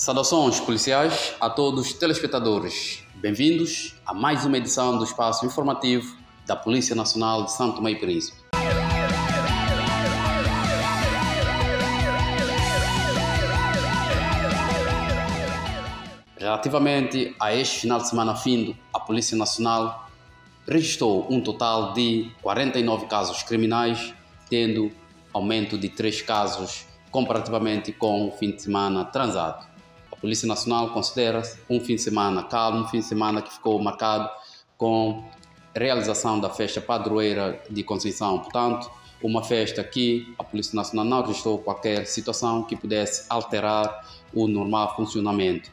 Saudações policiais a todos os telespectadores. Bem-vindos a mais uma edição do espaço informativo da Polícia Nacional de São Tomé e Príncipe. Relativamente a este final de semana findo, a Polícia Nacional registrou um total de 49 casos criminais, tendo aumento de 3 casos comparativamente com o fim de semana transado. A Polícia Nacional considera um fim de semana calmo, um fim de semana que ficou marcado com a realização da festa padroeira de Conceição. Portanto, uma festa que a Polícia Nacional não registrou qualquer situação que pudesse alterar o normal funcionamento.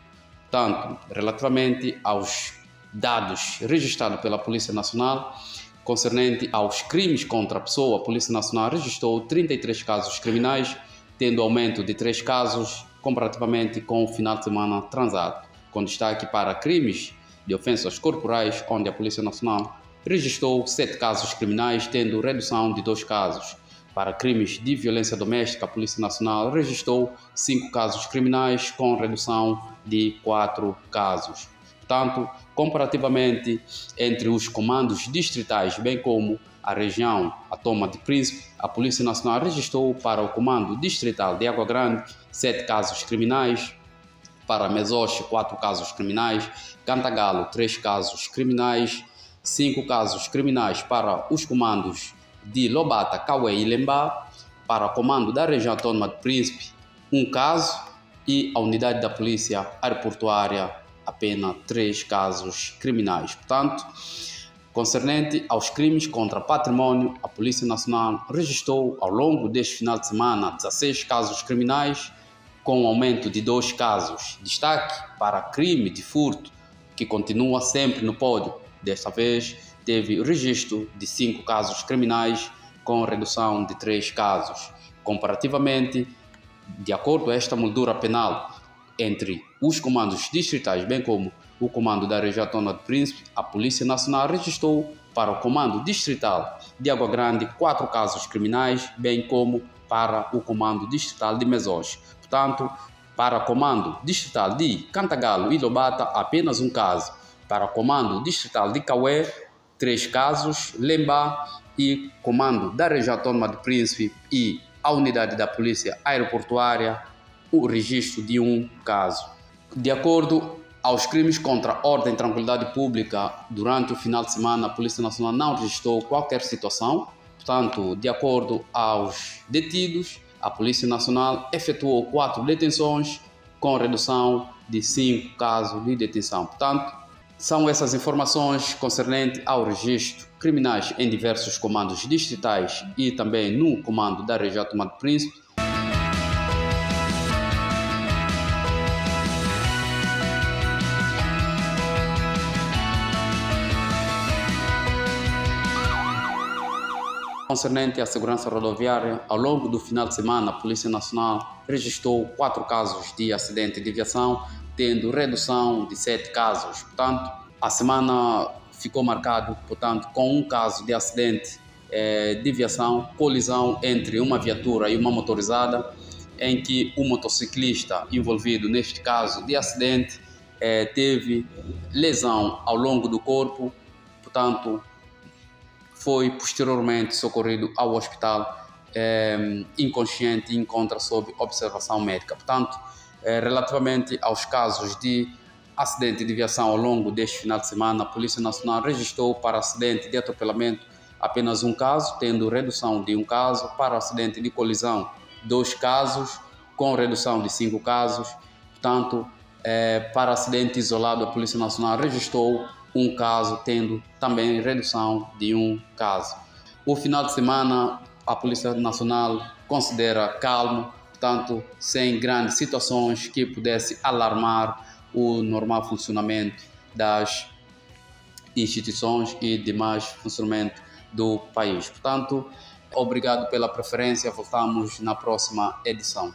Portanto, relativamente aos dados registrados pela Polícia Nacional, concernente aos crimes contra a pessoa, a Polícia Nacional registrou 33 casos criminais, tendo aumento de 3 casos comparativamente com o final de semana transado, com destaque para crimes de ofensas corporais, onde a Polícia Nacional registrou 7 casos criminais, tendo redução de 2 casos. Para crimes de violência doméstica, a Polícia Nacional registrou 5 casos criminais, com redução de 4 casos. Portanto, comparativamente entre os comandos distritais, bem como a região, a Toma de Príncipe, a Polícia Nacional registrou para o comando distrital de Água Grande 7 casos criminais, para Mesoche 4 casos criminais, Cantagalo 3 casos criminais, 5 casos criminais para os comandos de Lobata, Cauê e Lembá, para o comando da região Autónoma de Príncipe 1 caso e a unidade da Polícia Aeroportuária apenas 3 casos criminais. Portanto, concernente aos crimes contra patrimônio, a Polícia Nacional registrou ao longo deste final de semana 16 casos criminais, com aumento de 2 casos. Destaque para crime de furto, que continua sempre no pódio. Desta vez, teve registro de 5 casos criminais, com redução de 3 casos. Comparativamente, de acordo a esta moldura penal, entre os comandos distritais, bem como o comando da região Autónoma de Príncipe, a Polícia Nacional registrou para o comando distrital de Água Grande 4 casos criminais, bem como para o comando distrital de Mesoche. Portanto, para o comando distrital de Cantagalo e Lobata, apenas 1 caso. Para o comando distrital de Cauê, 3 casos. Lembá e comando da região Autónoma de Príncipe e a unidade da Polícia Aeroportuária, o registro de 1 caso. De acordo aos crimes contra a ordem e tranquilidade pública, durante o final de semana, a Polícia Nacional não registrou qualquer situação. Portanto, de acordo aos detidos, a Polícia Nacional efetuou 4 detenções, com redução de 5 casos de detenção. Portanto, são essas informações concernentes ao registro criminais em diversos comandos distritais e também no comando da região Autónoma de Príncipe. Concernente à segurança rodoviária, ao longo do final de semana, a Polícia Nacional registrou 4 casos de acidente de viação, tendo redução de 7 casos. Portanto, a semana ficou marcada, com 1 caso de acidente de viação, colisão entre uma viatura e uma motorizada, em que o motociclista envolvido neste caso de acidente teve lesão ao longo do corpo, portanto, foi posteriormente socorrido ao hospital inconsciente e encontra sob observação médica. Portanto, relativamente aos casos de acidente de viação ao longo deste final de semana, a Polícia Nacional registrou para acidente de atropelamento apenas 1 caso, tendo redução de 1 caso, para acidente de colisão 2 casos, com redução de 5 casos. Portanto, para acidente isolado, a Polícia Nacional registrou 1 caso, tendo também redução de 1 caso. O final de semana, a Polícia Nacional considera calmo, portanto, sem grandes situações que pudesse alarmar o normal funcionamento das instituições e demais funcionamento do país. Portanto, obrigado pela preferência. Voltamos na próxima edição.